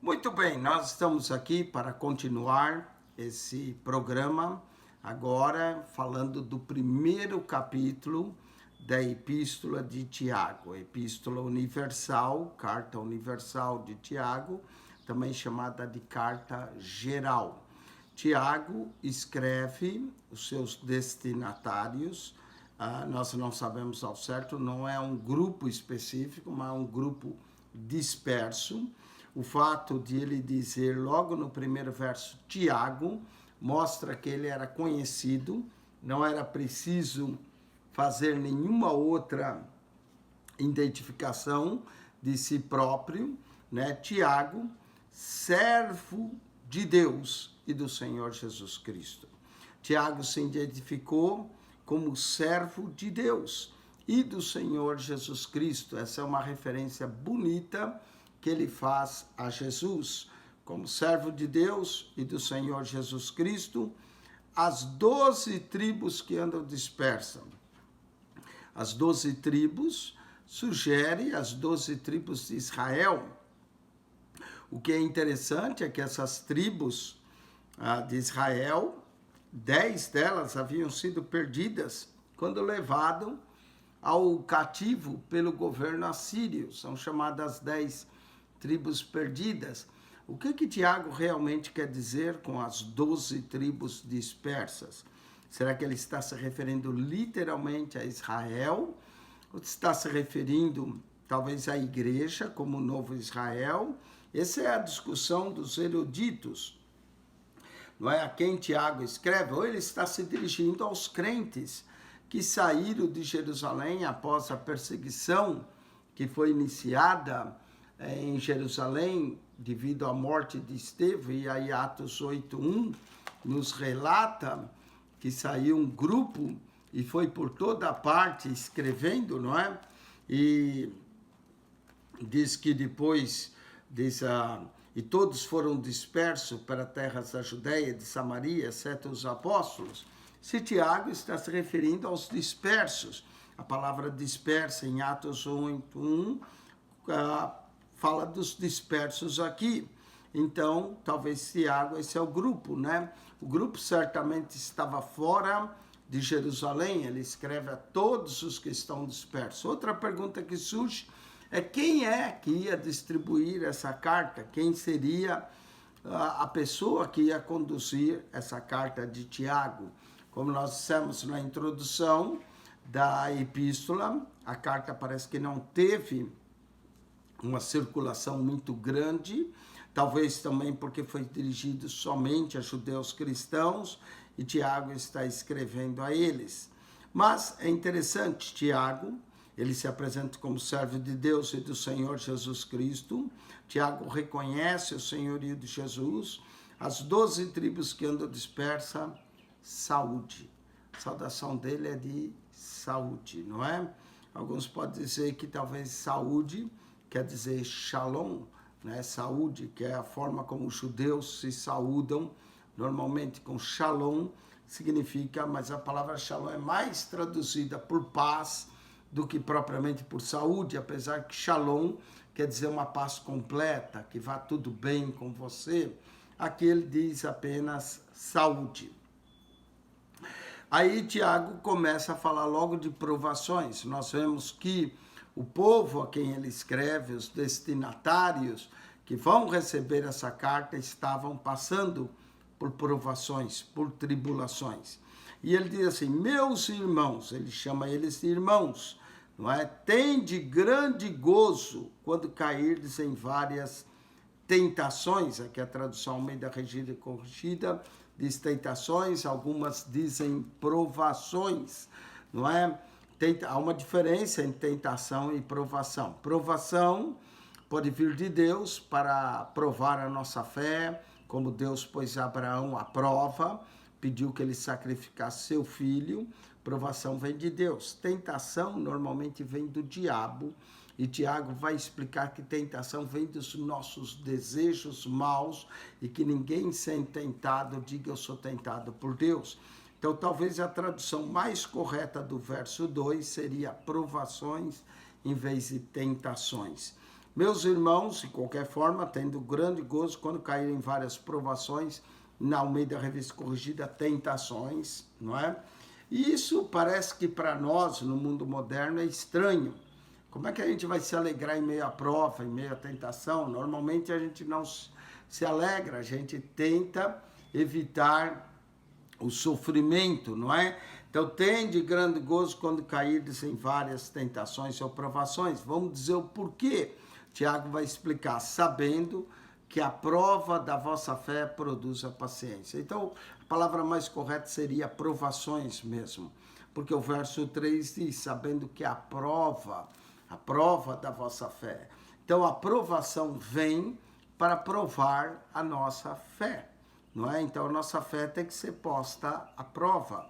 Muito bem, nós estamos aqui para continuar esse programa, agora falando do primeiro capítulo da Epístola de Tiago, Epístola Universal, Carta Universal de Tiago, também chamada de Carta Geral. Tiago escreve os seus destinatários, nós não sabemos ao certo, não é um grupo específico, mas é um grupo disperso. O fato de ele dizer logo no primeiro verso Tiago mostra que ele era conhecido, não era preciso fazer nenhuma outra identificação de si próprio, né? Tiago, servo de Deus e do Senhor Jesus Cristo. Tiago se identificou como servo de Deus e do Senhor Jesus Cristo. Essa é uma referência bonita que ele faz a Jesus, como servo de Deus e do Senhor Jesus Cristo, as 12 tribos que andam dispersas. As 12 tribos sugere as 12 tribos de Israel. O que é interessante é que essas tribos de Israel, 10 delas haviam sido perdidas quando levado ao cativo pelo governo assírio. São chamadas 10 tribos perdidas. O que Tiago realmente quer dizer com as 12 tribos dispersas? Será que ele está se referindo literalmente a Israel? Ou está se referindo talvez à igreja como o novo Israel? Essa é a discussão dos eruditos. Não é a quem Tiago escreve, ou ele está se dirigindo aos crentes que saíram de Jerusalém após a perseguição que foi iniciada em Jerusalém devido à morte de Estevão, e aí Atos 8:1 nos relata que saiu um grupo e foi por toda parte escrevendo, não é? E diz que depois e todos foram dispersos para terras da Judéia, de Samaria, exceto os apóstolos. Se Tiago está se referindo aos dispersos, a palavra dispersa em Atos 8:1 fala dos dispersos aqui. Então, talvez Tiago, esse é o grupo, né? O grupo certamente estava fora de Jerusalém, ele escreve a todos os que estão dispersos. Outra pergunta que surge é quem é que ia distribuir essa carta? Quem seria a pessoa que ia conduzir essa carta de Tiago? Como nós dissemos na introdução da epístola, a carta parece que não teve uma circulação muito grande, talvez também porque foi dirigido somente a judeus cristãos, e Tiago está escrevendo a eles. Mas é interessante, Tiago, ele se apresenta como servo de Deus e do Senhor Jesus Cristo. Tiago reconhece o senhorio de Jesus. As 12 tribos que andam dispersas, saúde. A saudação dele é de saúde, não é? Alguns podem dizer que talvez saúde quer dizer shalom, né? Saúde, que é a forma como os judeus se saúdam, normalmente com shalom, significa, mas a palavra shalom é mais traduzida por paz do que propriamente por saúde, apesar que shalom quer dizer uma paz completa, que vá tudo bem com você. Aqui ele diz apenas saúde. Aí Tiago começa a falar logo de provações. Nós vemos que o povo a quem ele escreve, os destinatários que vão receber essa carta, estavam passando por provações, por tribulações. E ele diz assim, meus irmãos, ele chama eles de irmãos, não é? Tende grande gozo quando cairdes em várias tentações, aqui a tradução Almeida Regida e Corrigida diz tentações, algumas dizem provações, não é? Há uma diferença entre tentação e provação. Provação pode vir de Deus para provar a nossa fé, como Deus pôs Abraão à prova, pediu que ele sacrificasse seu filho. Provação vem de Deus. Tentação normalmente vem do diabo. E Tiago vai explicar que tentação vem dos nossos desejos maus e que ninguém sendo tentado diga eu sou tentado por Deus. Então, talvez a tradução mais correta do verso 2 seria provações em vez de tentações. Meus irmãos, de qualquer forma, tendo grande gozo quando caírem várias provações, na Almeida Revista Corrigida, tentações, não é? E isso parece que para nós, no mundo moderno, é estranho. Como é que a gente vai se alegrar em meio à prova, em meio à tentação? Normalmente a gente não se alegra, a gente tenta evitar o sofrimento, não é? Então, tende grande gozo quando cairdes em várias tentações ou provações. Vamos dizer o porquê. Tiago vai explicar, sabendo que a prova da vossa fé produz a paciência. Então, a palavra mais correta seria provações mesmo, porque o verso 3 diz, sabendo que a prova da vossa fé. Então, a provação vem para provar a nossa fé, não é? Então, a nossa fé tem que ser posta à prova.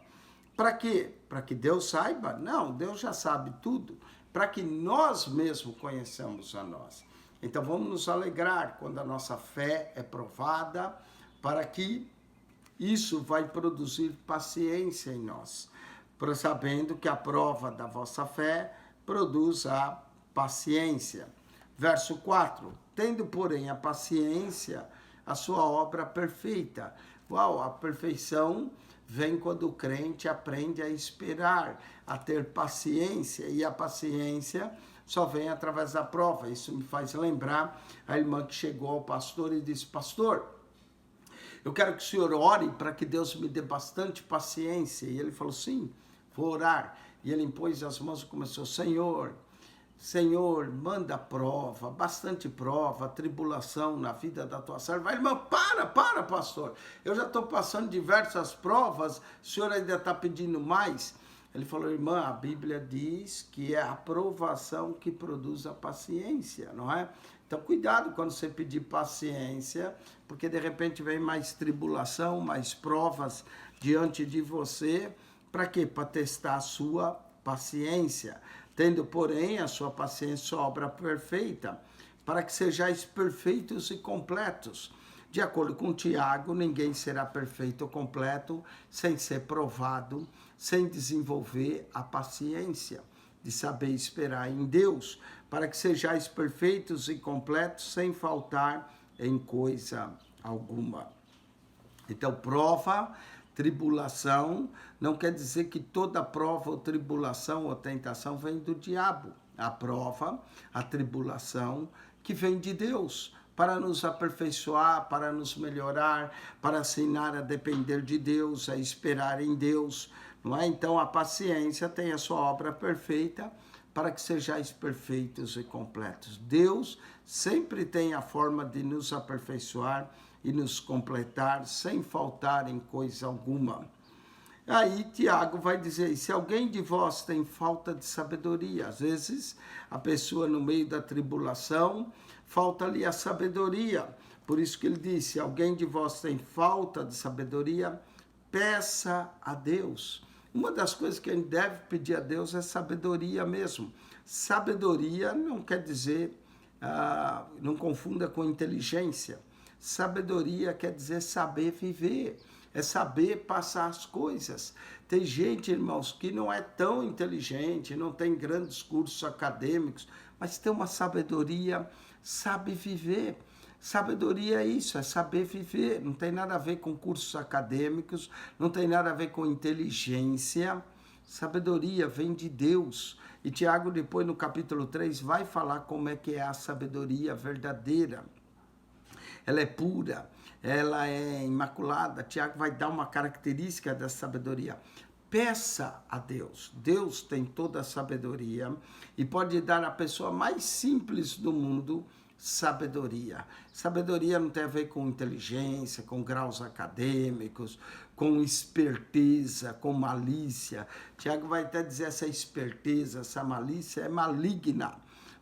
Para quê? Para que Deus saiba? Não, Deus já sabe tudo. Para que nós mesmos conheçamos a nós. Então, vamos nos alegrar quando a nossa fé é provada, para que isso vai produzir paciência em nós, sabendo que a prova da vossa fé produz a paciência. Verso 4, tendo, porém, a paciência, a sua obra perfeita. Uau, a perfeição vem quando o crente aprende a esperar, a ter paciência, e a paciência só vem através da prova. Isso me faz lembrar a irmã que chegou ao pastor e disse, pastor, eu quero que o senhor ore para que Deus me dê bastante paciência. E ele falou, sim, vou orar. E ele impôs as mãos e começou, Senhor, manda prova, bastante prova, tribulação na vida da tua serva. Irmã, para, pastor. Eu já estou passando diversas provas, o senhor ainda está pedindo mais? Ele falou, irmã, a Bíblia diz que é a provação que produz a paciência, não é? Então, cuidado quando você pedir paciência, porque de repente vem mais tribulação, mais provas diante de você. Para quê? Para testar a sua paciência. Tendo, porém, a sua paciência, sua obra perfeita, para que sejais perfeitos e completos. De acordo com Tiago, ninguém será perfeito ou completo sem ser provado, sem desenvolver a paciência de saber esperar em Deus, para que sejais perfeitos e completos sem faltar em coisa alguma. Então, prova, tribulação, não quer dizer que toda prova ou tribulação ou tentação vem do diabo. A prova, a tribulação, que vem de Deus, para nos aperfeiçoar, para nos melhorar, para ensinar a depender de Deus, a esperar em Deus, não é? Então, a paciência tem a sua obra perfeita, para que sejais perfeitos e completos. Deus sempre tem a forma de nos aperfeiçoar e nos completar sem faltar em coisa alguma. Aí Tiago vai dizer, se alguém de vós tem falta de sabedoria, às vezes a pessoa no meio da tribulação, falta-lhe a sabedoria. Por isso que ele disse, se alguém de vós tem falta de sabedoria, peça a Deus. Uma das coisas que a gente deve pedir a Deus é sabedoria mesmo. Sabedoria não quer dizer, não confunda com inteligência. Sabedoria quer dizer saber viver, é saber passar as coisas. Tem gente, irmãos, que não é tão inteligente, não tem grandes cursos acadêmicos, mas tem uma sabedoria, sabe viver. Sabedoria é isso, é saber viver, não tem nada a ver com cursos acadêmicos, não tem nada a ver com inteligência. Sabedoria vem de Deus. E Tiago, depois no capítulo 3, vai falar como é que é a sabedoria verdadeira. Ela é pura, ela é imaculada. Tiago vai dar uma característica da sabedoria. Peça a Deus. Deus tem toda a sabedoria e pode dar à pessoa mais simples do mundo sabedoria. Sabedoria não tem a ver com inteligência, com graus acadêmicos, com esperteza, com malícia. Tiago vai até dizer essa esperteza, essa malícia é maligna,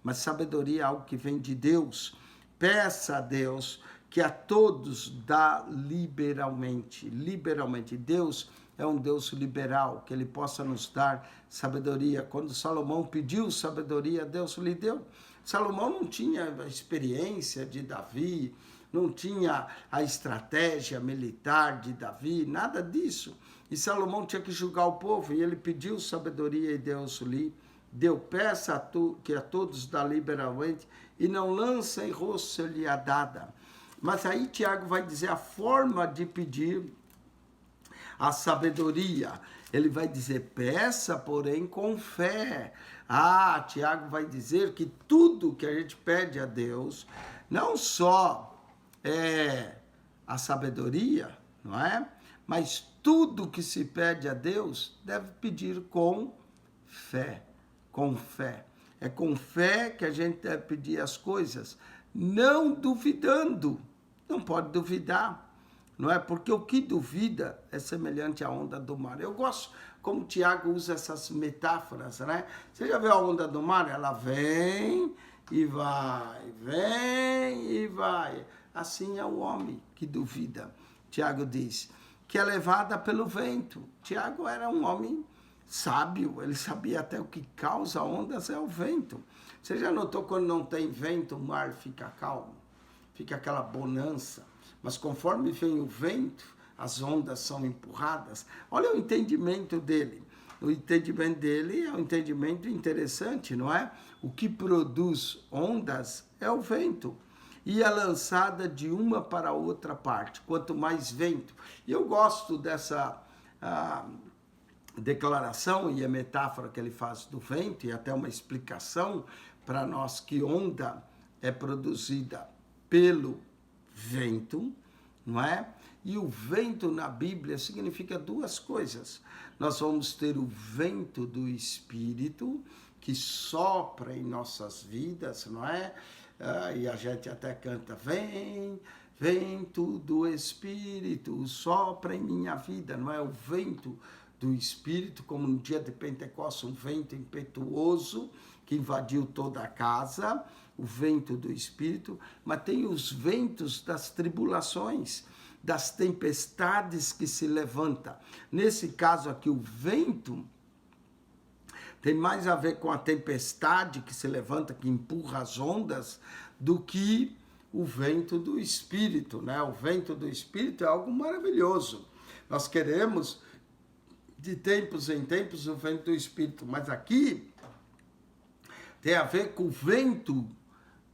mas sabedoria é algo que vem de Deus. Peça a Deus que a todos dá liberalmente. Liberalmente. Deus é um Deus liberal, que Ele possa nos dar sabedoria. Quando Salomão pediu sabedoria, Deus lhe deu. Salomão não tinha a experiência de Davi, não tinha a estratégia militar de Davi, nada disso. E Salomão tinha que julgar o povo, e ele pediu sabedoria e Deus lhe deu, peça que a todos dá liberalmente, e não lança em rosto lhe a dada. Mas aí Tiago vai dizer a forma de pedir a sabedoria. Ele vai dizer, peça, porém, com fé. Tiago vai dizer que tudo que a gente pede a Deus, não só é a sabedoria, não é? Mas tudo que se pede a Deus deve pedir com fé. Com fé. É com fé que a gente deve pedir as coisas, não duvidando. Não pode duvidar, não é? Porque o que duvida é semelhante à onda do mar. Eu gosto como Tiago usa essas metáforas, né? Você já viu a onda do mar? Ela vem e vai, vem e vai. Assim é o homem que duvida. Tiago diz que é levada pelo vento. Tiago era um homem sábio, ele sabia até o que causa ondas é o vento. Você já notou quando não tem vento, o mar fica calmo? Fica aquela bonança. Mas conforme vem o vento, as ondas são empurradas. Olha o entendimento dele. O entendimento dele é um entendimento interessante, não é? O que produz ondas é o vento. E é lançada de uma para outra parte, quanto mais vento. E eu gosto dessa declaração e a metáfora que ele faz do vento, e até uma explicação para nós que onda é produzida pelo vento, não é? E o vento na Bíblia significa duas coisas. Nós vamos ter o vento do Espírito, que sopra em nossas vidas, não é? E a gente até canta, vem, vento do Espírito, sopra em minha vida, não é? O vento do Espírito, como no dia de Pentecostes, um vento impetuoso que invadiu toda a casa, o vento do Espírito, mas tem os ventos das tribulações, das tempestades que se levantam. Nesse caso aqui, o vento tem mais a ver com a tempestade que se levanta, que empurra as ondas, do que o vento do Espírito, né? O vento do Espírito é algo maravilhoso. Nós queremos, de tempos em tempos, o vento do Espírito, mas aqui tem a ver com o vento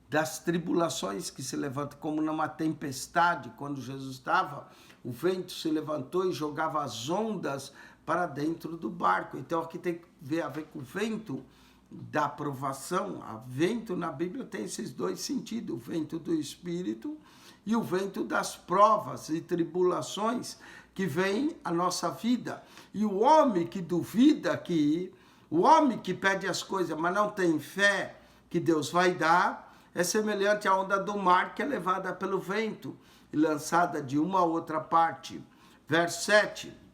das tribulações que se levantam, como numa tempestade, quando Jesus estava, o vento se levantou e jogava as ondas para dentro do barco. Então aqui tem a ver com o vento da provação. O vento na Bíblia tem esses dois sentidos, o vento do Espírito e o vento das provas e tribulações que vem à nossa vida. E o homem que duvida aqui, o homem que pede as coisas, mas não tem fé que Deus vai dar, é semelhante à onda do mar que é levada pelo vento e lançada de uma a outra parte. Verso 7.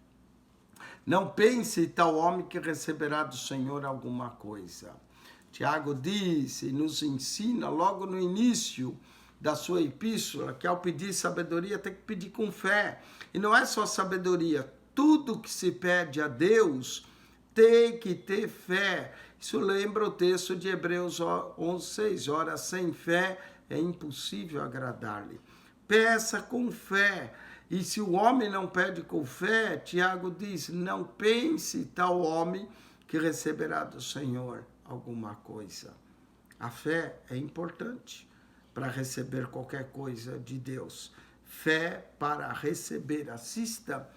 Não pense tal homem que receberá do Senhor alguma coisa. Tiago diz e nos ensina logo no início da sua epístola que ao pedir sabedoria tem que pedir com fé. E não é só sabedoria, tudo que se pede a Deus tem que ter fé. Isso lembra o texto de Hebreus 11:6. Ora, sem fé é impossível agradar-lhe. Peça com fé. E se o homem não pede com fé, Tiago diz, não pense tal homem que receberá do Senhor alguma coisa. A fé é importante para receber qualquer coisa de Deus. Fé para receber. Assista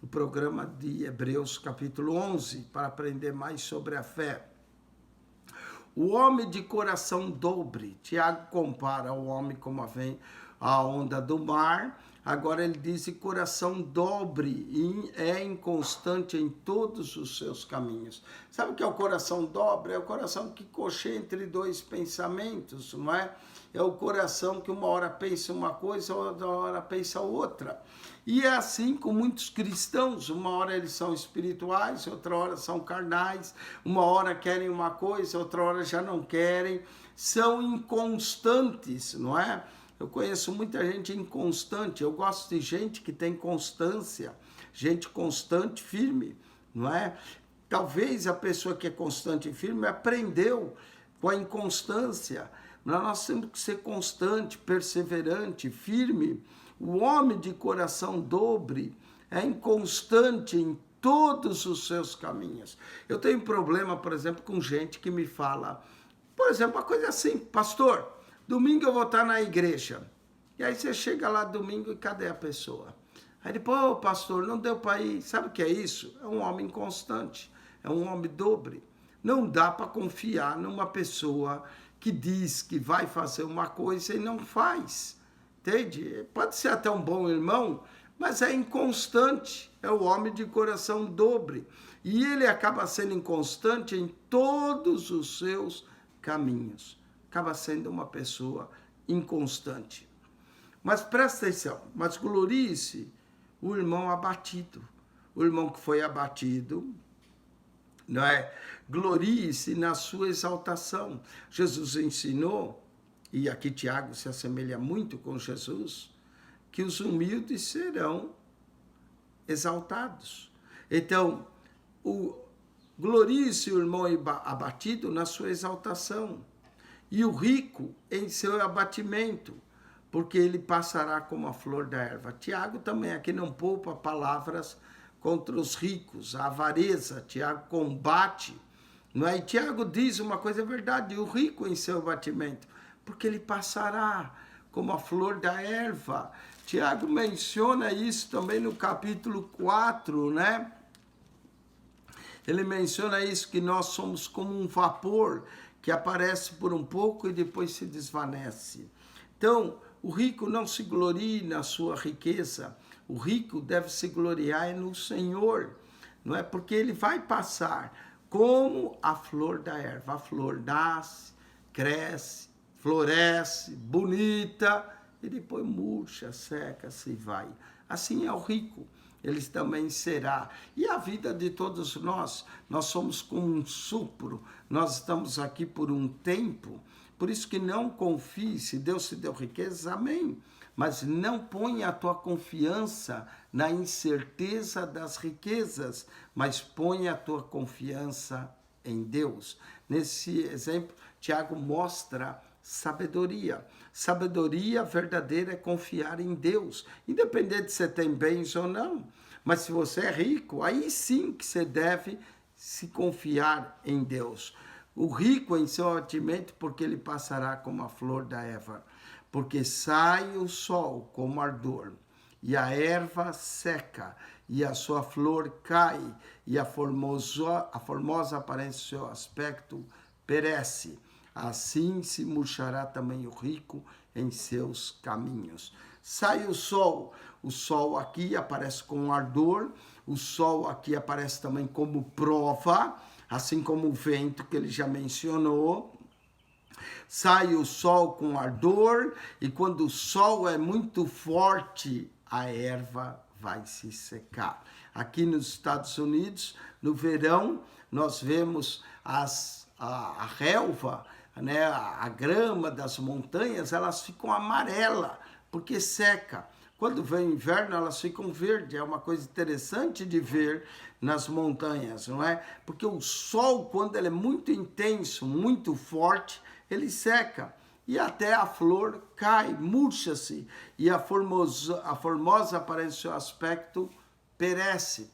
o programa de Hebreus capítulo 11 para aprender mais sobre a fé. O homem de coração dobre, Tiago compara o homem como a onda do mar. Agora ele diz que coração dobre é inconstante em todos os seus caminhos. Sabe o que é o coração dobre? É o coração que cocheia entre dois pensamentos, não é? É o coração que uma hora pensa uma coisa, outra hora pensa outra. E é assim com muitos cristãos, uma hora eles são espirituais, outra hora são carnais, uma hora querem uma coisa, outra hora já não querem, são inconstantes, não é? Eu conheço muita gente inconstante, eu gosto de gente que tem constância, gente constante, firme, não é? Talvez a pessoa que é constante e firme aprendeu com a inconstância, mas nós temos que ser constante, perseverante, firme. O homem de coração dobre é inconstante em todos os seus caminhos. Eu tenho problema, por exemplo, com gente que me fala, por exemplo, uma coisa assim, pastor, domingo eu vou estar na igreja. E aí você chega lá domingo e cadê a pessoa? Aí depois, ô pastor, não deu para ir. Sabe o que é isso? É um homem inconstante, é um homem dobre. Não dá para confiar numa pessoa que diz que vai fazer uma coisa e não faz. Entende? Pode ser até um bom irmão, mas é inconstante, é o homem de coração dobre. E ele acaba sendo inconstante em todos os seus caminhos. Acaba sendo uma pessoa inconstante. Mas presta atenção, mas glorie-se o irmão abatido. O irmão que foi abatido, não é? Glorie-se na sua exaltação. Jesus ensinou, e aqui Tiago se assemelha muito com Jesus, que os humildes serão exaltados. Então, glorie-se o irmão abatido na sua exaltação, e o rico em seu abatimento, porque ele passará como a flor da erva. Tiago também aqui não poupa palavras contra os ricos, a avareza. Tiago combate, não é? E Tiago diz uma coisa verdade, o rico em seu abatimento, porque ele passará como a flor da erva. Tiago menciona isso também no capítulo 4, né? Ele menciona isso, que nós somos como um vapor que aparece por um pouco e depois se desvanece. Então, o rico não se glorie na sua riqueza, o rico deve se gloriar no Senhor, não é? Porque ele vai passar como a flor da erva. A flor nasce, cresce, floresce, bonita, e depois murcha, seca-se e vai. Assim é o rico, ele também será. E a vida de todos nós somos como um sopro, nós estamos aqui por um tempo. Por isso que não confie, se Deus te deu riquezas, amém. Mas não ponha a tua confiança na incerteza das riquezas, mas ponha a tua confiança em Deus. Nesse exemplo, Tiago mostra sabedoria. Sabedoria verdadeira é confiar em Deus, independente se você tem bens ou não. Mas se você é rico, aí sim que você deve se confiar em Deus. O rico em seu abatimento, porque ele passará como a flor da erva, porque sai o sol como ardor, e a erva seca, e a sua flor cai, e a formosa aparência do seu aspecto perece. Assim se murchará também o rico em seus caminhos. Sai o sol aqui aparece com ardor, o sol aqui aparece também como prova, assim como o vento que ele já mencionou. Sai o sol com ardor, e quando o sol é muito forte, a erva vai se secar. Aqui nos Estados Unidos, no verão, nós vemos a relva, né, a grama das montanhas, elas ficam amarelas, porque seca. Quando vem o inverno, elas ficam verdes. É uma coisa interessante de ver nas montanhas, não é? Porque o sol, quando ele é muito intenso, muito forte, ele seca. E até a flor cai, murcha-se. E a formosa aparência do seu aspecto perece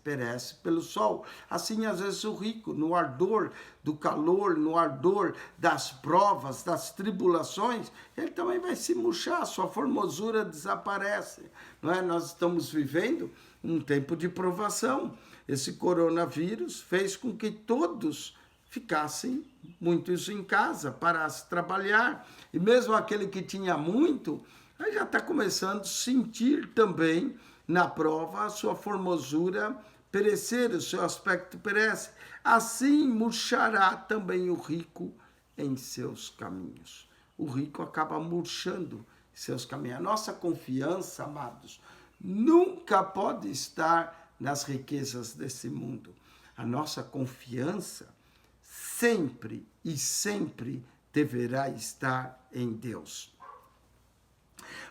pelo sol. Assim, às vezes, o rico, no ardor do calor, no ardor das provas, das tribulações, ele também vai se murchar, sua formosura desaparece. Não é? Nós estamos vivendo um tempo de provação. Esse coronavírus fez com que todos ficassem muitos em casa, parassem de trabalhar. E mesmo aquele que tinha muito, aí já está começando a sentir também na prova a sua formosura perecer, o seu aspecto perece. Assim murchará também o rico em seus caminhos. O rico acaba murchando seus caminhos. A nossa confiança, amados, nunca pode estar nas riquezas desse mundo. A nossa confiança sempre e sempre deverá estar em Deus.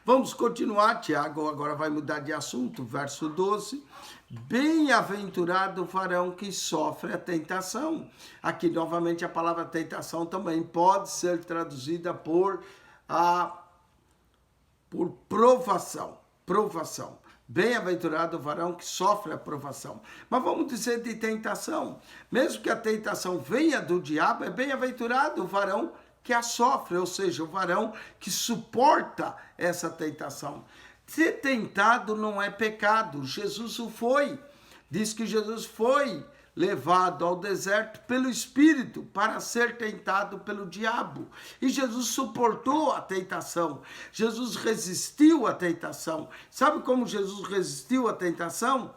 Vamos continuar, Tiago agora vai mudar de assunto, verso 12. Bem-aventurado o varão que sofre a tentação. Aqui, novamente, a palavra tentação também pode ser traduzida por provação. Bem-aventurado o varão que sofre a provação. Mas vamos dizer de tentação. Mesmo que a tentação venha do diabo, é bem-aventurado o varão que a sofre, ou seja, o varão que suporta essa tentação. Ser tentado não é pecado. Jesus o foi. Diz que Jesus foi levado ao deserto pelo Espírito para ser tentado pelo diabo. E Jesus suportou a tentação. Jesus resistiu à tentação. Sabe como Jesus resistiu à tentação?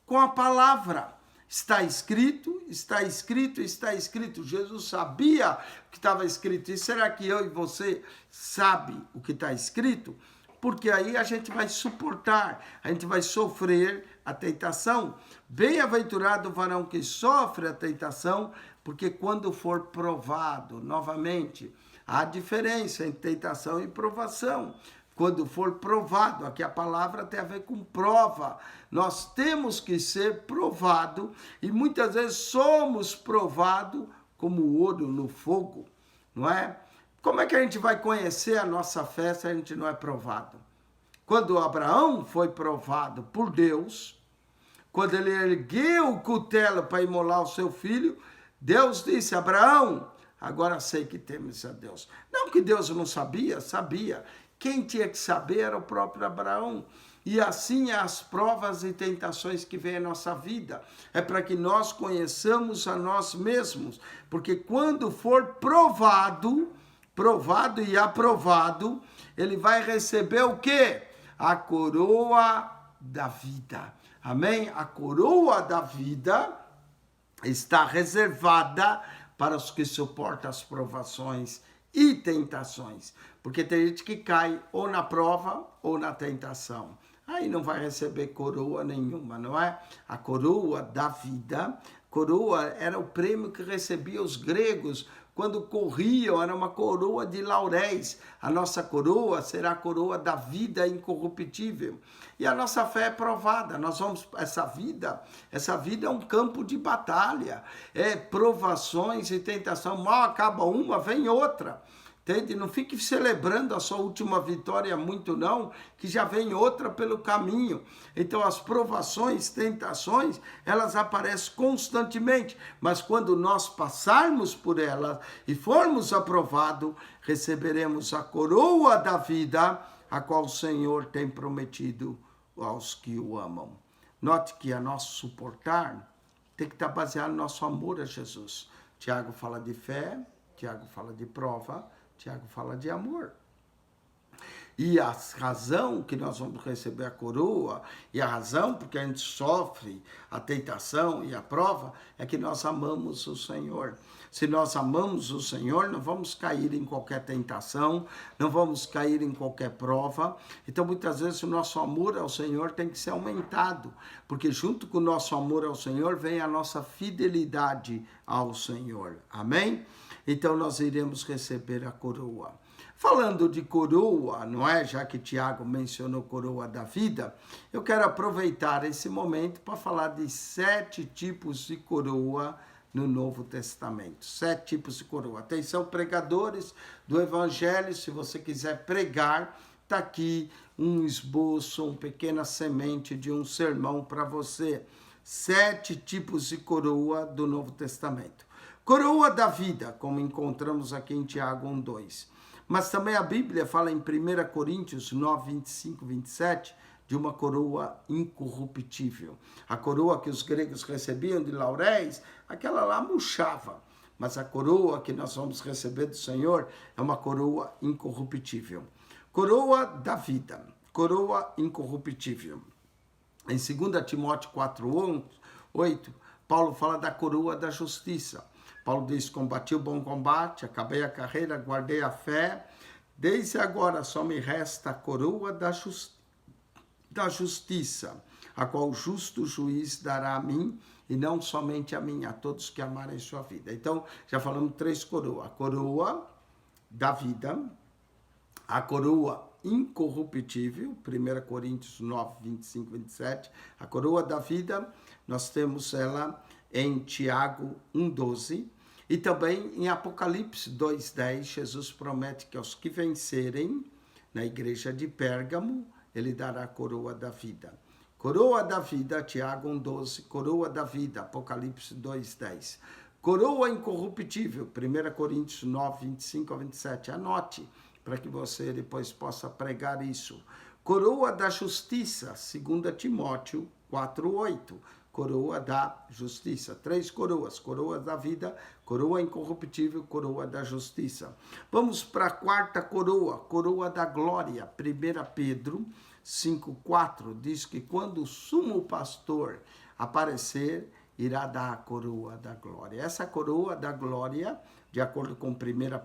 Com a palavra. Está escrito, está escrito, está escrito. Jesus sabia o que estava escrito. E será que eu e você sabe o que está escrito? Porque aí a gente vai suportar, a gente vai sofrer a tentação. Bem-aventurado o varão que sofre a tentação, porque quando for provado, novamente, há diferença entre tentação e provação. Quando for provado, aqui a palavra tem a ver com prova. Nós temos que ser provado e muitas vezes somos provados como ouro no fogo, não é? Como é que a gente vai conhecer a nossa fé se a gente não é provado? Quando Abraão foi provado por Deus, quando ele ergueu o cutelo para imolar o seu filho, Deus disse: Abraão, agora sei que temes a Deus. Não que Deus não sabia, sabia. Quem tinha que saber era o próprio Abraão. E assim as provas e tentações que vêm à nossa vida. É para que nós conheçamos a nós mesmos. Porque quando for provado e aprovado, ele vai receber o quê? A coroa da vida. Amém? A coroa da vida está reservada para os que suportam as provações e tentações. Porque tem gente que cai ou na prova ou na tentação. Aí não vai receber coroa nenhuma, não é? A coroa da vida, coroa era o prêmio que recebiam os gregos quando corriam, era uma coroa de lauréis. A nossa coroa será a coroa da vida incorruptível. E a nossa fé é provada. Nós vamos, essa vida é um campo de batalha. É provações e tentação. Mal acaba uma, vem outra. Entende? Não fique celebrando a sua última vitória muito não, que já vem outra pelo caminho. Então as provações, tentações, elas aparecem constantemente, mas quando nós passarmos por elas e formos aprovados, receberemos a coroa da vida, a qual o Senhor tem prometido aos que o amam. Note que a nosso suportar tem que estar baseado no nosso amor a Jesus. Tiago fala de fé, Tiago fala de prova, Tiago fala de amor. E a razão que nós vamos receber a coroa, e a razão porque a gente sofre a tentação e a prova, é que nós amamos o Senhor. Se nós amamos o Senhor, não vamos cair em qualquer tentação, não vamos cair em qualquer prova. Então, muitas vezes, o nosso amor ao Senhor tem que ser aumentado, porque junto com o nosso amor ao Senhor, vem a nossa fidelidade ao Senhor. Amém? Então, nós iremos receber a coroa. Falando de coroa, não é? Já que Tiago mencionou coroa da vida, eu quero aproveitar esse momento para falar de 7 tipos de coroa no Novo Testamento. 7 tipos de coroa. Atenção, pregadores do Evangelho, se você quiser pregar, está aqui um esboço, uma pequena semente de um sermão para você. 7 tipos de coroa do Novo Testamento. Coroa da vida, como encontramos aqui em Tiago 1:2. Mas também a Bíblia fala em 1 Coríntios 9, 25, 27, de uma coroa incorruptível. A coroa que os gregos recebiam de lauréis, aquela lá murchava. Mas a coroa que nós vamos receber do Senhor é uma coroa incorruptível. Coroa da vida, coroa incorruptível. Em 2 Timóteo 4, 8, Paulo fala da coroa da justiça. Paulo diz: combati o bom combate, acabei a carreira, guardei a fé. Desde agora só me resta a coroa da justiça, a qual o justo juiz dará a mim, e não somente a mim, a todos que amarem sua vida. Então, já falamos 3 coroas. A coroa da vida, a coroa incorruptível, 1 Coríntios 9, 25, 27. A coroa da vida, nós temos ela em Tiago 1,12, e também em Apocalipse 2,10, Jesus promete que aos que vencerem na igreja de Pérgamo, ele dará a coroa da vida. Coroa da vida, Tiago 1,12. Coroa da vida, Apocalipse 2,10. Coroa incorruptível, 1 Coríntios 9, 25 a 27. Anote, para que você depois possa pregar isso. Coroa da justiça, 2 Timóteo 4,8. Coroa da justiça. 3 coroas. Coroa da vida, coroa incorruptível, coroa da justiça. Vamos para a quarta coroa, coroa da glória. 1 Pedro 5,4 diz que quando o sumo pastor aparecer, irá dar a coroa da glória. Essa coroa da glória, de acordo com 1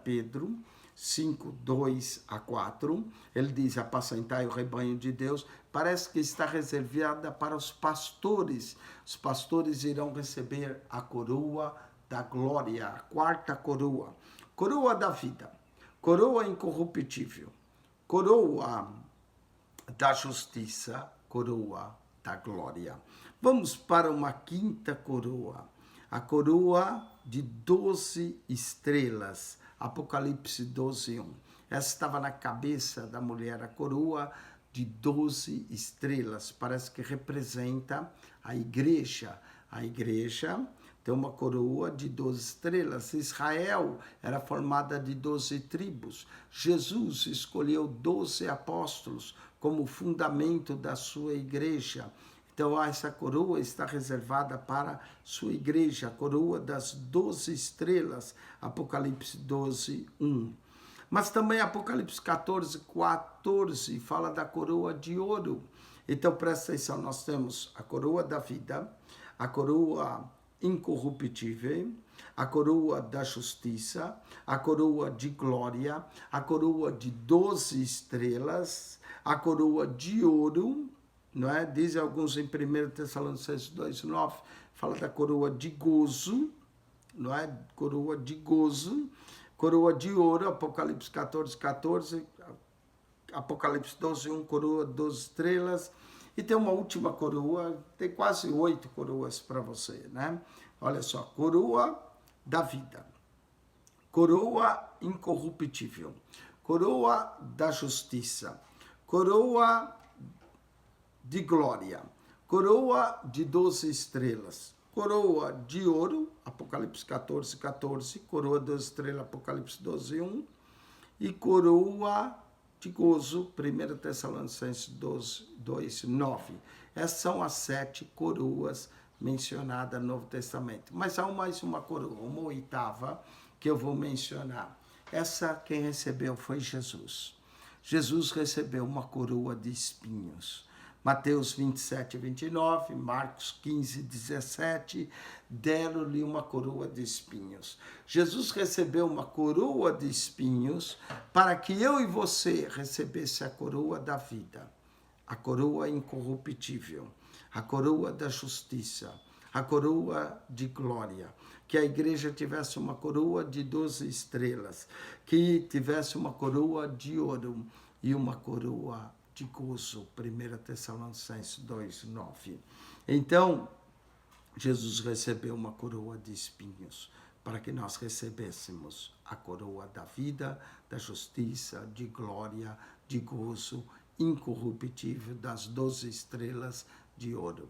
Pedro 5, 2 a 4, ele diz: apacentai o rebanho de Deus, parece que está reservada para os pastores. Os pastores irão receber a coroa da glória, a quarta coroa. Coroa da vida, coroa incorruptível, coroa da justiça, coroa da glória. Vamos para uma quinta coroa, a coroa de 12 estrelas, Apocalipse 12:1. Essa estava na cabeça da mulher, a coroa de 12 estrelas, parece que representa a igreja. A igreja tem uma coroa de 12 estrelas. Israel era formada de 12 tribos. Jesus escolheu 12 apóstolos como fundamento da sua igreja. Então, essa coroa está reservada para sua igreja, a coroa das 12 estrelas, Apocalipse 12:1. Mas também Apocalipse 14:14 fala da coroa de ouro. Então, presta atenção, nós temos a coroa da vida, a coroa incorruptível, a coroa da justiça, a coroa de glória, a coroa de 12 estrelas, a coroa de ouro, não é? Diz alguns em 1 Tessalonicenses 2:9, fala da coroa de gozo, não é? Coroa de gozo, coroa de ouro, Apocalipse 14:14, Apocalipse 12:1, coroa 12 estrelas, e tem uma última coroa, tem quase 8 coroas para você, né? Olha só, coroa da vida, coroa incorruptível, coroa da justiça, coroa de glória, coroa de 12 estrelas, coroa de ouro, Apocalipse 14:14, coroa de 12 estrelas, Apocalipse 12:1, e coroa de gozo, 1 Tessalonicenses 2:9. Essas são as 7 coroas mencionadas no Novo Testamento. Mas há mais uma coroa, uma oitava, que eu vou mencionar. Essa quem recebeu foi Jesus. Jesus recebeu uma coroa de espinhos. Mateus 27:29, Marcos 15:17, deram-lhe uma coroa de espinhos. Jesus recebeu uma coroa de espinhos para que eu e você recebesse a coroa da vida, a coroa incorruptível, a coroa da justiça, a coroa de glória. Que a igreja tivesse uma coroa de 12 estrelas, que tivesse uma coroa de ouro e uma coroa de gozo, 1 Tessalonicenses 2:9. Então, Jesus recebeu uma coroa de espinhos para que nós recebêssemos a coroa da vida, da justiça, de glória, de gozo, incorruptível, das 12 estrelas de ouro.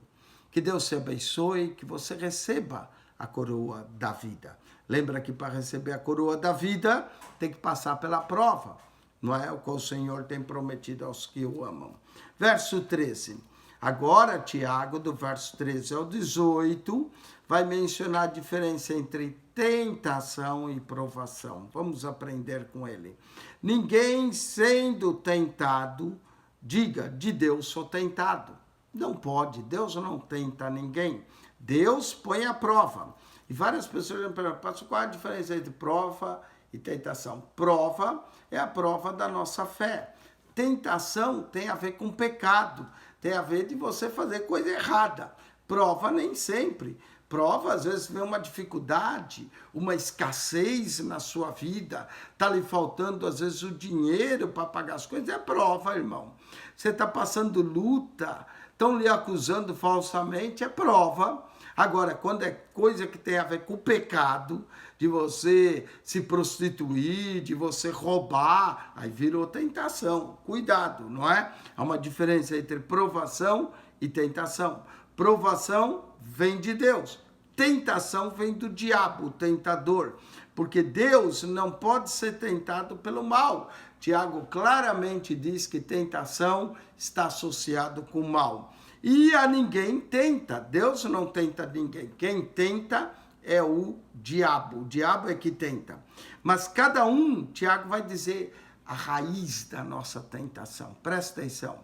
Que Deus te abençoe, que você receba a coroa da vida. Lembra que para receber a coroa da vida, tem que passar pela prova. Não é o que o Senhor tem prometido aos que o amam. Verso 13. Agora, Tiago, do verso 13 ao 18, vai mencionar a diferença entre tentação e provação. Vamos aprender com ele. Ninguém sendo tentado, diga, de Deus sou tentado. Não pode, Deus não tenta ninguém. Deus põe a prova. E várias pessoas me perguntam, qual a diferença entre prova e tentação? Prova é a prova da nossa fé. Tentação tem a ver com pecado, tem a ver de você fazer coisa errada. Prova nem sempre. Prova, às vezes, vem uma dificuldade, uma escassez na sua vida, está lhe faltando, às vezes, o dinheiro para pagar as coisas. É prova, irmão. Você está passando luta, estão lhe acusando falsamente, é prova. Agora, quando é coisa que tem a ver com o pecado, de você se prostituir, de você roubar, aí virou tentação. Cuidado, não é? Há uma diferença entre provação e tentação. Provação vem de Deus. Tentação vem do diabo, o tentador. Porque Deus não pode ser tentado pelo mal. Tiago claramente diz que tentação está associado com o mal. E a ninguém tenta. Deus não tenta ninguém. Quem tenta é o diabo. O diabo é que tenta. Mas cada um, Tiago vai dizer, a raiz da nossa tentação. Presta atenção.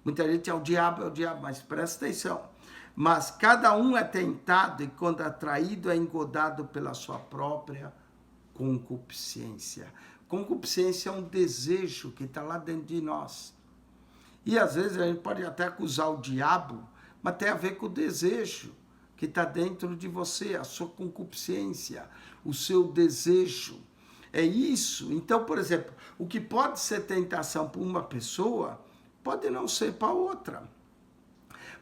Muita gente é o diabo, mas presta atenção. Mas cada um é tentado e quando atraído é engodado pela sua própria concupiscência. Concupiscência é um desejo que está lá dentro de nós. E às vezes a gente pode até acusar o diabo, mas tem a ver com o desejo que está dentro de você, a sua concupiscência, o seu desejo. É isso. Então, por exemplo, o que pode ser tentação para uma pessoa, pode não ser para outra.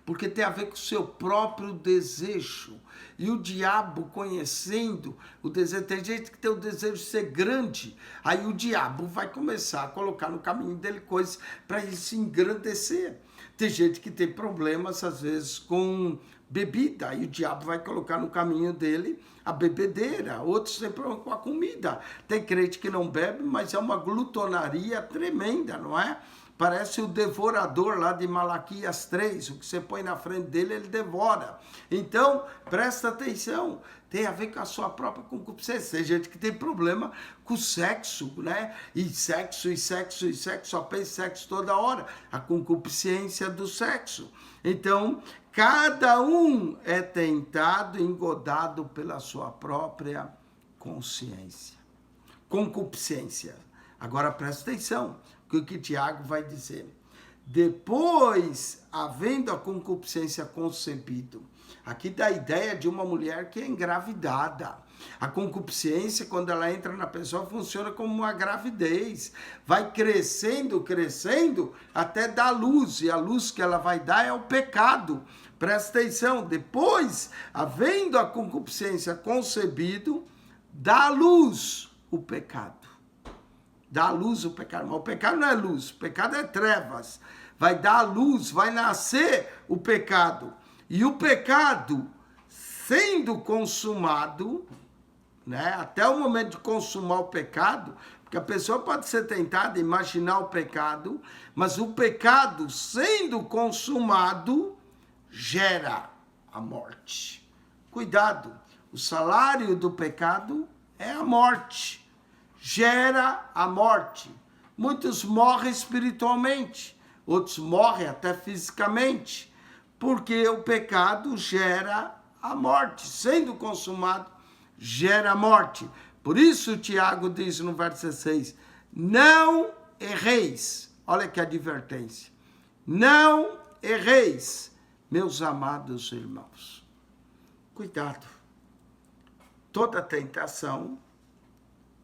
Porque tem a ver com o seu próprio desejo. E o diabo, conhecendo o desejo, tem gente que tem o desejo de ser grande, aí o diabo vai começar a colocar no caminho dele coisas para ele se engrandecer. Tem gente que tem problemas, às vezes, com bebida, aí o diabo vai colocar no caminho dele a bebedeira. Outros têm problema com a comida. Tem crente que não bebe, mas é uma glutonaria tremenda, não é? Parece o devorador lá de Malaquias 3, o que você põe na frente dele, ele devora. Então, presta atenção, tem a ver com a sua própria concupiscência. Tem gente que tem problema com sexo, né? E sexo, só pensa em sexo toda hora. A concupiscência do sexo. Então, cada um é tentado, engodado pela sua própria consciência. Concupiscência. Agora, presta atenção. O que Tiago vai dizer. Depois, havendo a concupiscência concebido, aqui dá a ideia de uma mulher que é engravidada. A concupiscência, quando ela entra na pessoa, funciona como uma gravidez. Vai crescendo, até dar luz. E a luz que ela vai dar é o pecado. Presta atenção. Depois, havendo a concupiscência concebido, dá luz o pecado. Dá luz o pecado, mas o pecado não é luz, o pecado é trevas. Vai dar luz, vai nascer o pecado. E o pecado, sendo consumado, né, até o momento de consumar o pecado, porque a pessoa pode ser tentada a imaginar o pecado, mas o pecado, sendo consumado, gera a morte. Cuidado, o salário do pecado é a morte. Gera a morte. Muitos morrem espiritualmente, outros morrem até fisicamente, porque o pecado gera a morte. Sendo consumado, gera a morte. Por isso, Tiago diz no verso 16, não erreis. Olha que advertência. Não erreis, meus amados irmãos. Cuidado. Toda tentação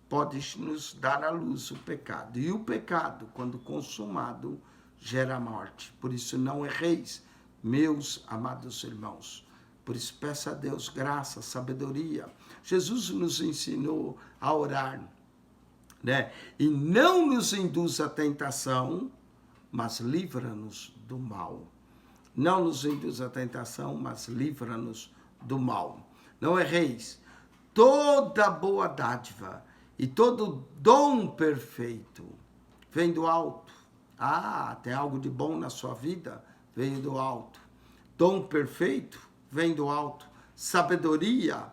pode nos dar à luz o pecado. E o pecado, quando consumado, gera morte. Por isso, não erreis, meus amados irmãos. Por isso, peça a Deus graça, sabedoria. Jesus nos ensinou a orar, né? E não nos induz à tentação, mas livra-nos do mal. Não nos induz à tentação, mas livra-nos do mal. Não erreis. Toda boa dádiva e todo dom perfeito vem do alto. Ah, tem algo de bom na sua vida? Veio do alto. Dom perfeito vem do alto. Sabedoria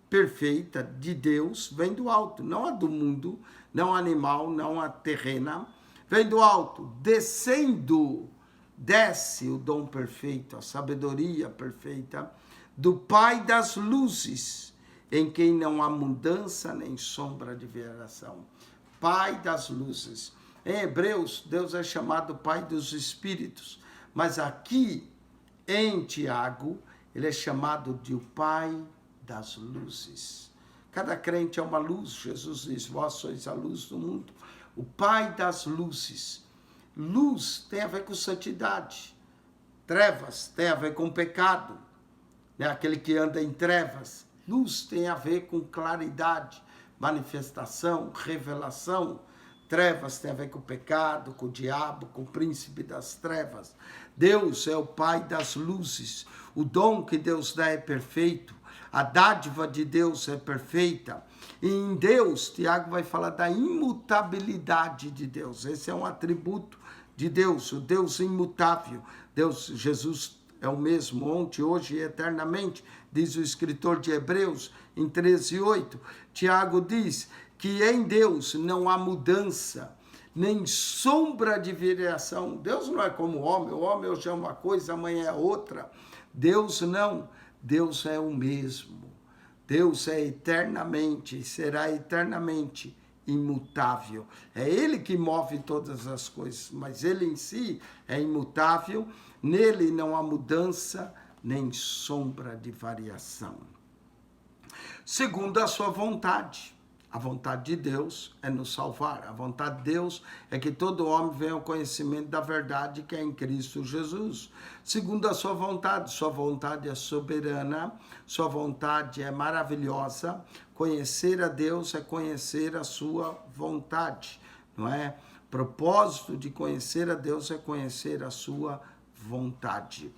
perfeita de Deus vem do alto. Não a do mundo, não a animal, não a terrena. Vem do alto. Descendo, desce o dom perfeito, a sabedoria perfeita do Pai das luzes, em quem não há mudança nem sombra de variação. Pai das luzes. Em Hebreus, Deus é chamado Pai dos Espíritos. Mas aqui, em Tiago, ele é chamado de o Pai das luzes. Cada crente é uma luz. Jesus diz, vós sois a luz do mundo. O Pai das luzes. Luz tem a ver com santidade. Trevas tem a ver com pecado. É aquele que anda em trevas. Luz tem a ver com claridade, manifestação, revelação. Trevas tem a ver com o pecado, com o diabo, com o príncipe das trevas. Deus é o Pai das luzes. O dom que Deus dá é perfeito. A dádiva de Deus é perfeita. E em Deus, Tiago vai falar da imutabilidade de Deus. Esse é um atributo de Deus, o Deus imutável. Deus, Jesus é o mesmo ontem, hoje e eternamente, diz o escritor de Hebreus em 13:8. Tiago diz que em Deus não há mudança, nem sombra de variação. Deus não é como o homem hoje é uma coisa, amanhã é outra. Deus não, Deus é o mesmo. Deus é eternamente, será eternamente imutável. É Ele que move todas as coisas, mas Ele em si é imutável, nele não há mudança, nem sombra de variação. Segundo a sua vontade. A vontade de Deus é nos salvar. A vontade de Deus é que todo homem venha ao conhecimento da verdade que é em Cristo Jesus. Segundo a sua vontade é soberana, sua vontade é maravilhosa. Conhecer a Deus é conhecer a sua vontade, não é? O propósito de conhecer a Deus é conhecer a sua vontade.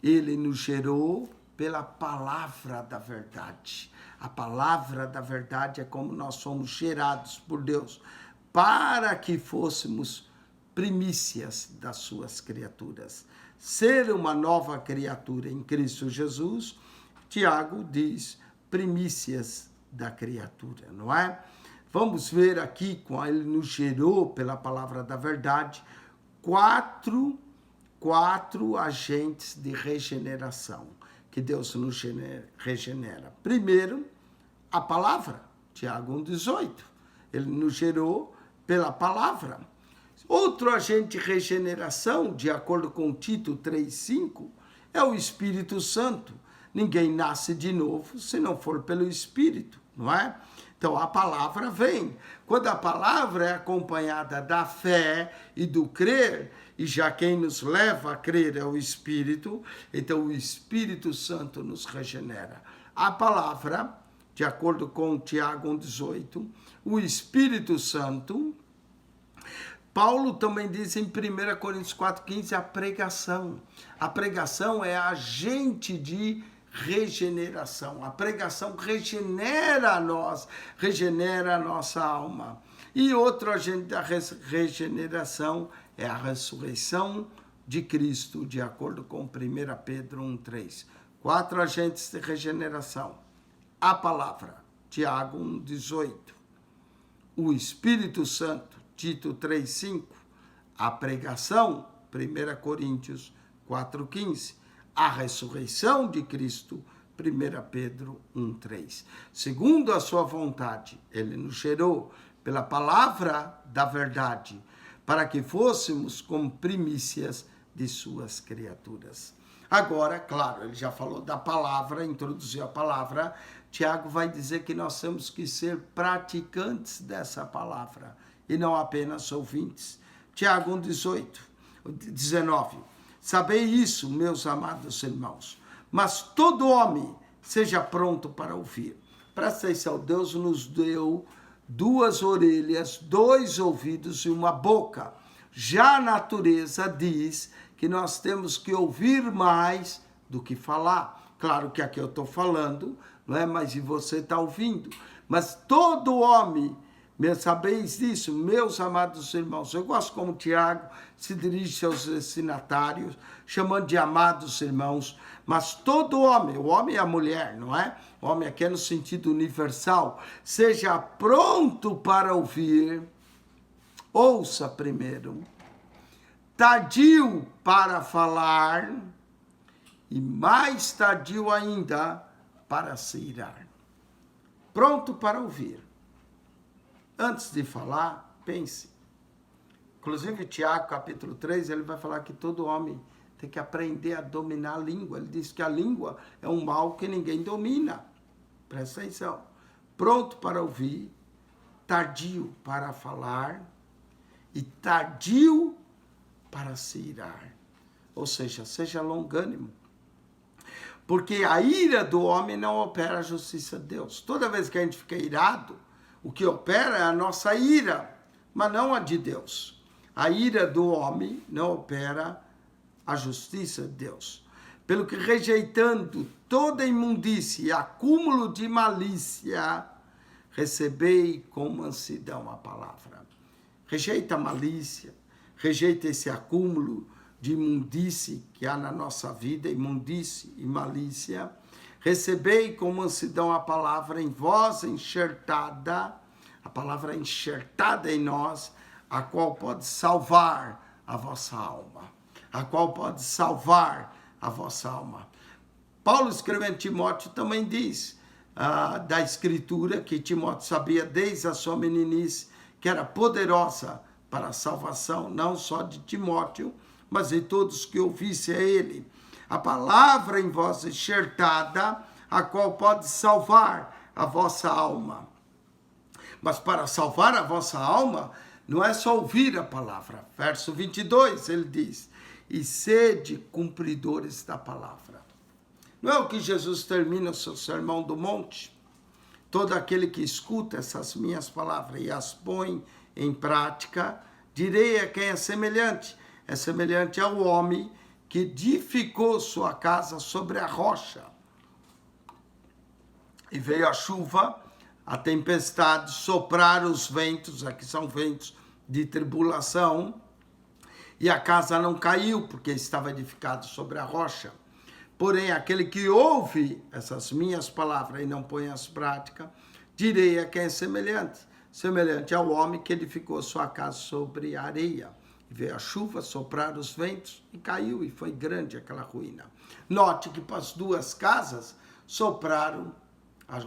Ele nos gerou pela palavra da verdade. A palavra da verdade é como nós somos gerados por Deus, para que fôssemos primícias das suas criaturas. Ser uma nova criatura em Cristo Jesus, Tiago diz, primícias da criatura, não é? Vamos ver aqui, como ele nos gerou pela palavra da verdade, quatro agentes de regeneração que Deus nos regenera. Primeiro, a palavra, Tiago 1,18. Ele nos gerou pela palavra. Outro agente de regeneração, de acordo com Tito 3,5, é o Espírito Santo. Ninguém nasce de novo se não for pelo Espírito, não é? Então, a palavra vem. Quando a palavra é acompanhada da fé e do crer, e já quem nos leva a crer é o Espírito, então o Espírito Santo nos regenera. A palavra, de acordo com Tiago 1,18, o Espírito Santo, Paulo também diz em 1 Coríntios 4,15, a pregação. A pregação é agente de regeneração. A pregação regenera a nós, regenera a nossa alma. E outro agente da regeneração é a ressurreição de Cristo, de acordo com 1 Pedro 1,3. 4 agentes de regeneração. A palavra, Tiago 1,18. O Espírito Santo, Tito 3,5. A pregação, 1 Coríntios 4,15. A ressurreição de Cristo, 1 Pedro 1,3. Segundo a sua vontade, ele nos gerou pela palavra da verdade, para que fôssemos como primícias de suas criaturas. Agora, claro, ele já falou da palavra, introduziu a palavra. Tiago vai dizer que nós temos que ser praticantes dessa palavra e não apenas ouvintes. Tiago 1,19. Sabei isso, meus amados irmãos, mas todo homem seja pronto para ouvir. Presta atenção, Deus nos deu 2 orelhas, 2 ouvidos e uma boca. Já a natureza diz que nós temos que ouvir mais do que falar. Claro que aqui eu estou falando, não é? Mas e você está ouvindo. Mas todo homem, sabeis disso, meus amados irmãos. Eu gosto como Tiago se dirige aos destinatários, chamando de amados irmãos. Mas todo homem, o homem e a mulher, não é? O homem aqui é no sentido universal. Seja pronto para ouvir. Ouça primeiro. Tardio para falar. E mais tardio ainda para se irar. Pronto para ouvir. Antes de falar, pense. Inclusive, Tiago, capítulo 3, ele vai falar que todo homem tem que aprender a dominar a língua. Ele diz que a língua é um mal que ninguém domina. Presta atenção. Pronto para ouvir, tardio para falar e tardio para se irar. Ou seja, seja longânimo. Porque a ira do homem não opera a justiça de Deus. Toda vez que a gente fica irado, o que opera é a nossa ira, mas não a de Deus. A ira do homem não opera a justiça de Deus. Pelo que, rejeitando toda imundície e acúmulo de malícia, recebei com mansidão a palavra. Rejeita a malícia, rejeita esse acúmulo de imundície que há na nossa vida, imundície e malícia. Recebei com mansidão a palavra em vós enxertada, a palavra enxertada em nós, a qual pode salvar a vossa alma. A qual pode salvar a vossa alma. Paulo, escrevendo Timóteo, também diz da Escritura que Timóteo sabia desde a sua meninice que era poderosa para a salvação, não só de Timóteo, mas de todos que ouvissem a ele. A palavra em vós enxertada, a qual pode salvar a vossa alma. Mas para salvar a vossa alma, não é só ouvir a palavra. Verso 22, ele diz, e sede cumpridores da palavra. Não é o que Jesus termina o seu sermão do monte? Todo aquele que escuta essas minhas palavras e as põe em prática, direi a quem é semelhante. É semelhante ao homem que edificou sua casa sobre a rocha. E veio a chuva, a tempestade, soprar os ventos, aqui são ventos de tribulação, e a casa não caiu, porque estava edificado sobre a rocha. Porém, aquele que ouve essas minhas palavras e não põe as práticas, direi a quem é semelhante. Semelhante ao homem que edificou sua casa sobre a areia. E veio a chuva, soprar os ventos e caiu, e foi grande aquela ruína. Note que para as duas casas sopraram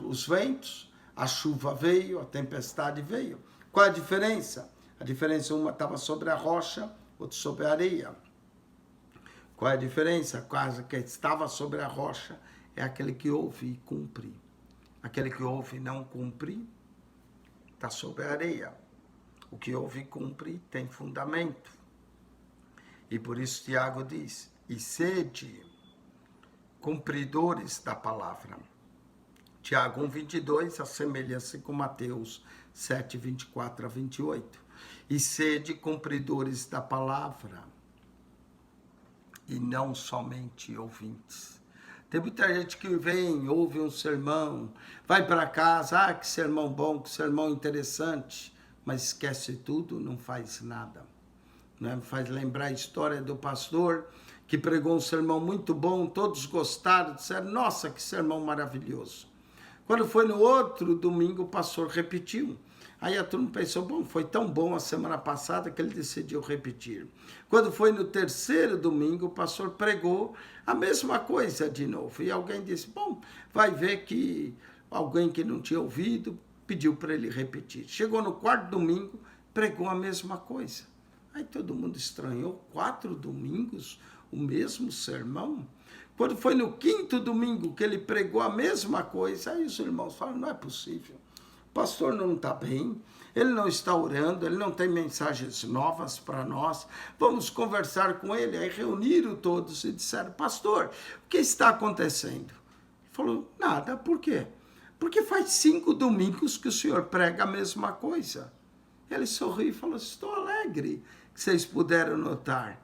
os ventos, a chuva veio, a tempestade veio. Qual é a diferença? A diferença, uma estava sobre a rocha, outra sobre a areia. Qual é a diferença? A casa que estava sobre a rocha é aquele que ouve e cumpre. Aquele que ouve e não cumpre está sobre a areia. O que ouve e cumpre tem fundamento. E por isso Tiago diz, e sede cumpridores da palavra. Tiago 1,22 assemelha-se com Mateus 7, 24 a 28. E sede cumpridores da palavra, e não somente ouvintes. Tem muita gente que vem, ouve um sermão, vai para casa, que sermão bom, que sermão interessante, mas esquece tudo, não faz nada. Não faz lembrar a história do pastor que pregou um sermão muito bom, todos gostaram, disseram, nossa, que sermão maravilhoso. Quando foi no outro domingo, o pastor repetiu. Aí a turma pensou, bom, foi tão bom a semana passada que ele decidiu repetir. Quando foi no terceiro domingo, o pastor pregou a mesma coisa de novo. E alguém disse, bom, vai ver que alguém que não tinha ouvido pediu para ele repetir. Chegou no quarto domingo, pregou a mesma coisa. Aí todo mundo estranhou, 4 domingos, o mesmo sermão? Quando foi no quinto domingo que ele pregou a mesma coisa, aí os irmãos falaram, não é possível. O pastor não está bem, ele não está orando, ele não tem mensagens novas para nós. Vamos conversar com ele. Aí reuniram todos e disseram, pastor, o que está acontecendo? Ele falou, nada, por quê? Porque faz 5 domingos que o senhor prega a mesma coisa. Ele sorriu e falou, estou alegre que vocês puderam notar.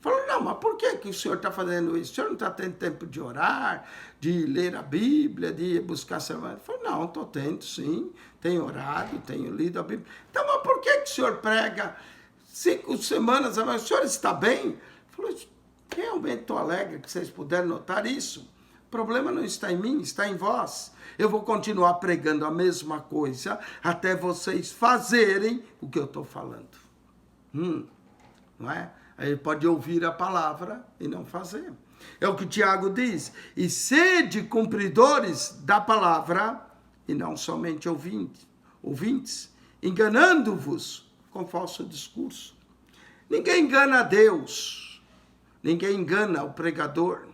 Falou, não, mas por que o senhor está fazendo isso? O senhor não está tendo tempo de orar, de ler a Bíblia, de buscar sermão? Ele falou, não, estou tendo, sim. Tenho orado, tenho lido a Bíblia. Então, mas por que o senhor prega 5 semanas? O senhor está bem? Ele falou, realmente estou alegre que vocês puderam notar isso. O problema não está em mim, está em vós. Eu vou continuar pregando a mesma coisa até vocês fazerem o que eu estou falando. Não é? Aí ele pode ouvir a palavra e não fazer. É o que Tiago diz. E sede cumpridores da palavra e não somente ouvintes, enganando-vos com falso discurso. Ninguém engana a Deus. Ninguém engana o pregador.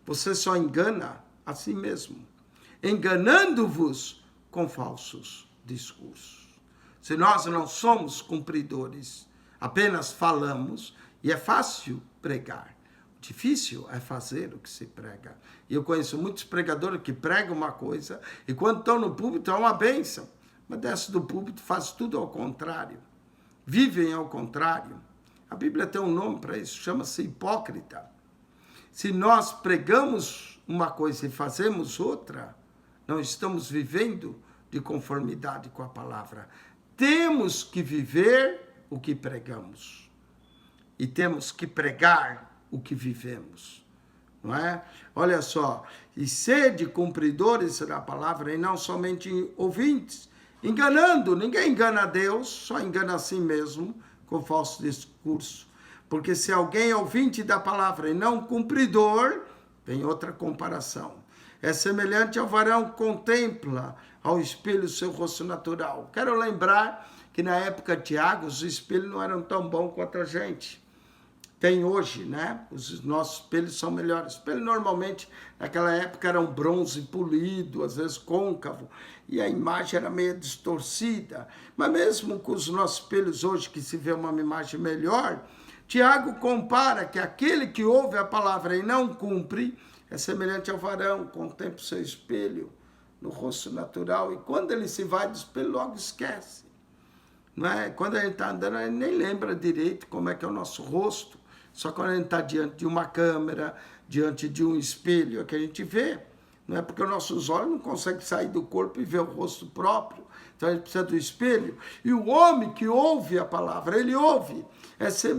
Você só engana a si mesmo. Enganando-vos com falsos discursos. Se nós não somos cumpridores, apenas falamos, e é fácil pregar. Difícil é fazer o que se prega. E eu conheço muitos pregadores que pregam uma coisa e quando estão no púlpito é uma bênção. Mas desce do púlpito, faz tudo ao contrário. Vivem ao contrário. A Bíblia tem um nome para isso, chama-se hipócrita. Se nós pregamos uma coisa e fazemos outra, não estamos vivendo de conformidade com a palavra. Temos que viver o que pregamos. E temos que pregar o que vivemos. Não é? Olha só, e sede cumpridores da palavra e não somente ouvintes, enganando, ninguém engana a Deus, só engana a si mesmo com falso discurso. Porque se alguém é ouvinte da palavra e não cumpridor, tem outra comparação. É semelhante ao varão que contempla ao espelho seu rosto natural. Quero lembrar que na época de Tiago, os espelhos não eram tão bons quanto a gente tem hoje, né? Os nossos espelhos são melhores. Espelho normalmente, naquela época, era um bronze polido, às vezes côncavo, e a imagem era meio distorcida. Mas mesmo com os nossos espelhos hoje, que se vê uma imagem melhor, Tiago compara que aquele que ouve a palavra e não cumpre é semelhante ao varão, contempla o seu espelho no rosto natural, e quando ele se vai do espelho, logo esquece. Não é? Quando a gente está andando, a gente nem lembra direito como é que é o nosso rosto. Só quando a gente está diante de uma câmera, diante de um espelho, é que a gente vê. Não é? Porque os nossos olhos não conseguem sair do corpo e ver o rosto próprio. Então a gente precisa do espelho. E o homem que ouve a palavra, ele ouve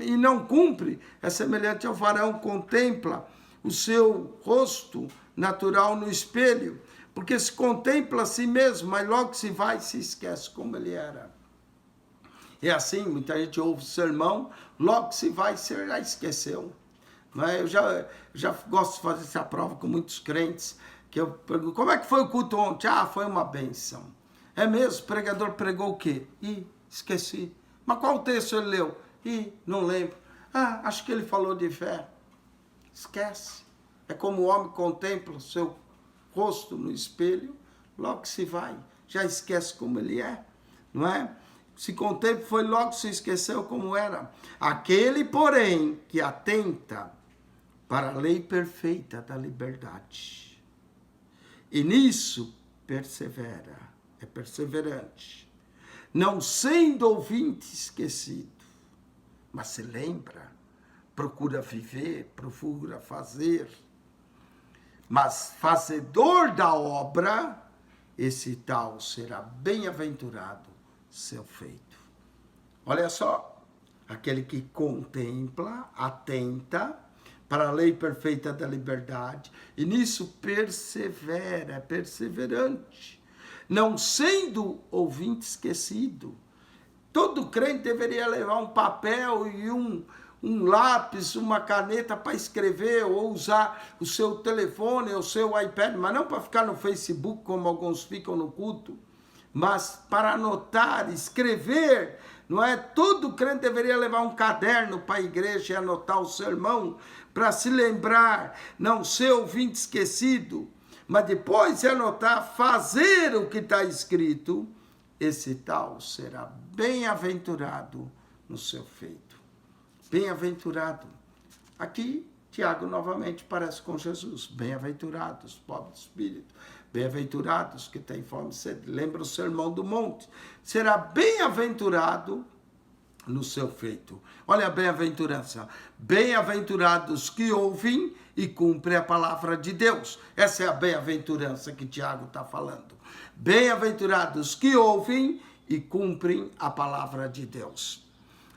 e não cumpre, é semelhante ao varão que contempla o seu rosto natural no espelho. Porque se contempla a si mesmo, mas logo que se vai, se esquece como ele era. É assim, muita gente ouve o sermão, logo que se vai, você já esqueceu. Mas eu já gosto de fazer essa prova com muitos crentes, que eu pergunto, como é que foi o culto ontem? Ah, foi uma bênção. É mesmo? O pregador pregou o quê? Ih, esqueci. Mas qual texto ele leu? Ih, não lembro. Ah, acho que ele falou de fé. Esquece. É como o homem contempla o seu rosto no espelho, logo que se vai, já esquece como ele é, não é? Se contempla, foi logo se esqueceu como era. Aquele, porém, que atenta para a lei perfeita da liberdade, e nisso persevera, é perseverante, não sendo ouvinte esquecido, mas se lembra, procura viver, procura fazer, mas fazedor da obra, esse tal será bem-aventurado seu feito. Olha só, aquele que contempla, atenta para a lei perfeita da liberdade, e nisso persevera, é perseverante, não sendo ouvinte esquecido. Todo crente deveria levar um papel e um lápis, uma caneta para escrever, ou usar o seu telefone, o seu iPad, mas não para ficar no Facebook, como alguns ficam no culto, mas para anotar, escrever, não é? Todo crente deveria levar um caderno para a igreja e anotar o sermão, para se lembrar, não ser ouvinte esquecido, mas depois de anotar, fazer o que está escrito, esse tal será bem-aventurado no seu feito. Bem-aventurado. Aqui, Tiago novamente parece com Jesus. Bem-aventurados, pobres de espírito. Bem-aventurados que têm fome e sede. Lembra o sermão do monte. Será bem-aventurado no seu feito. Olha a bem-aventurança. Bem-aventurados que ouvem e cumprem a palavra de Deus. Essa é a bem-aventurança que Tiago está falando. Bem-aventurados que ouvem e cumprem a palavra de Deus.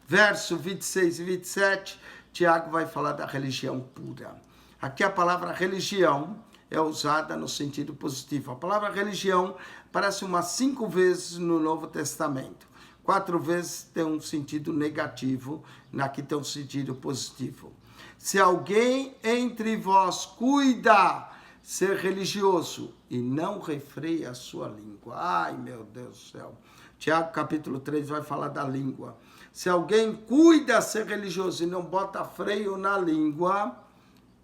Verso 26 e 27, Tiago vai falar da religião pura. Aqui a palavra religião é usada no sentido positivo. A palavra religião aparece umas 5 vezes no Novo Testamento. 4 vezes tem um sentido negativo, aqui tem um sentido positivo. Se alguém entre vós cuida ser religioso e não refreia a sua língua. Ai, meu Deus do céu. Tiago, capítulo 3, vai falar da língua. Se alguém cuida ser religioso e não bota freio na língua,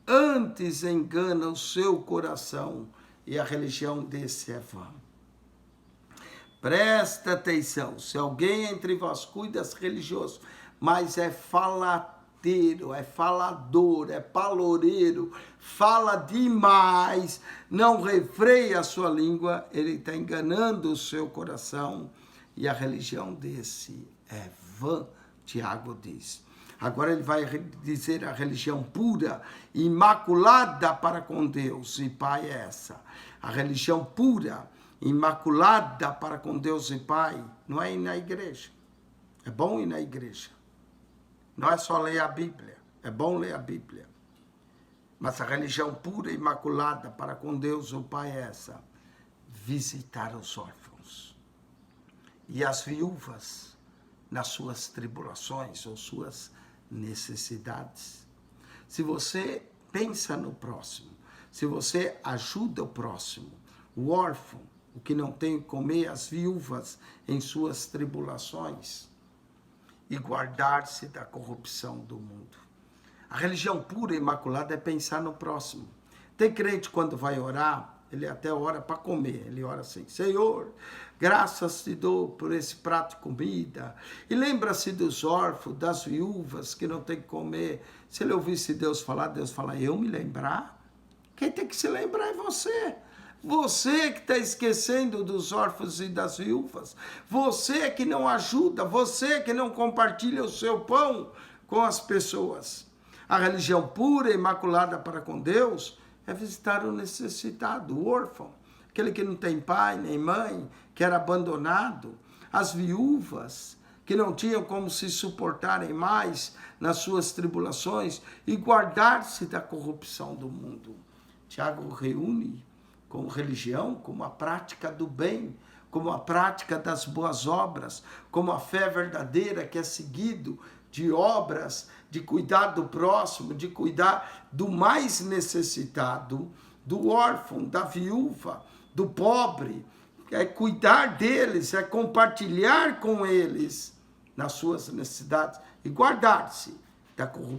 antes engana o seu coração e a religião desse é vã. Presta atenção, se alguém entre vós cuida ser religioso, mas é falateiro, é falador, é paloreiro, fala demais, não refreia a sua língua, ele está enganando o seu coração e a religião desse é vã, Tiago diz. Agora ele vai dizer a religião pura, imaculada para com Deus e Pai é essa. A religião pura, imaculada para com Deus e Pai, não é ir na igreja. É bom ir na igreja. Não é só ler a Bíblia. É bom ler a Bíblia. Mas a religião pura e imaculada para com Deus o Pai é essa. Visitar os órfãos e as viúvas nas suas tribulações ou suas necessidades. Se você pensa no próximo, se você ajuda o próximo, o órfão, o que não tem o que comer, as viúvas em suas tribulações, e guardar-se da corrupção do mundo. A religião pura e imaculada é pensar no próximo. Tem crente quando vai orar, ele até ora para comer. Ele ora assim: Senhor, graças te dou por esse prato de comida. E lembra-se dos órfãos, das viúvas que não tem que comer. Se ele ouvisse Deus fala, eu me lembrar? Quem tem que se lembrar é você. Você que está esquecendo dos órfãos e das viúvas. Você que não ajuda. Você que não compartilha o seu pão com as pessoas. A religião pura e imaculada para com Deus é visitar o necessitado, o órfão, aquele que não tem pai nem mãe, que era abandonado, as viúvas, que não tinham como se suportarem mais nas suas tribulações e guardar-se da corrupção do mundo. Tiago reúne como religião, como a prática do bem, como a prática das boas obras, como a fé verdadeira que é seguido de obras, de cuidar do próximo, de cuidar do mais necessitado, do órfão, da viúva, do pobre. É cuidar deles, é compartilhar com eles nas suas necessidades e guardar-se da corrupção.